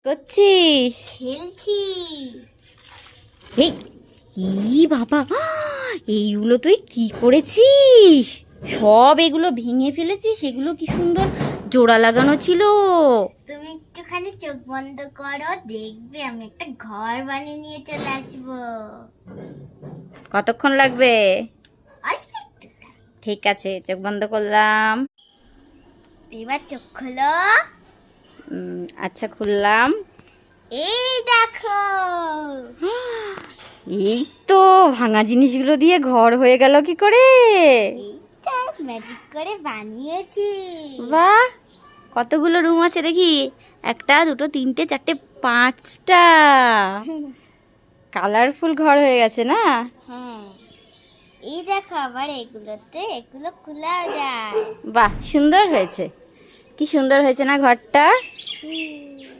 করছিস? খেলছি। এই ই বাবা, এইগুলো তুই কি করেছিস? সব এগুলো ভেঙে ফেলেছিস। এগুলো কি সুন্দর জোড়া লাগানো ছিল। তুমি একটুখানি চোখ বন্ধ করো, দেখবে আমি একটা ঘর বানিয়ে নিয়ে চলে আসবো। কতক্ষণ লাগবে? আসবে একটু। ঠিক আছে, চোখ বন্ধ করলাম। এবার চোখ খোলো। আচ্ছা, খুললাম। এই দেখো, এই তো ভাঙা জিনিসগুলো দিয়ে ঘর হয়ে গেল কি করে? এইটা ম্যাজিক করে বানিয়েছি। বাহ, কতগুলো রুম আছে দেখি। একটা, দুটো, তিনটে, চারটে, পাঁচটা। কালারফুল ঘর হয়ে গেছে না? হ্যাঁ, এই দেখো আবার এগুলো খোলা যায়। বাহ, সুন্দর হয়েছে। কি সুন্দর হয়েছে না ঘরটা? হুম।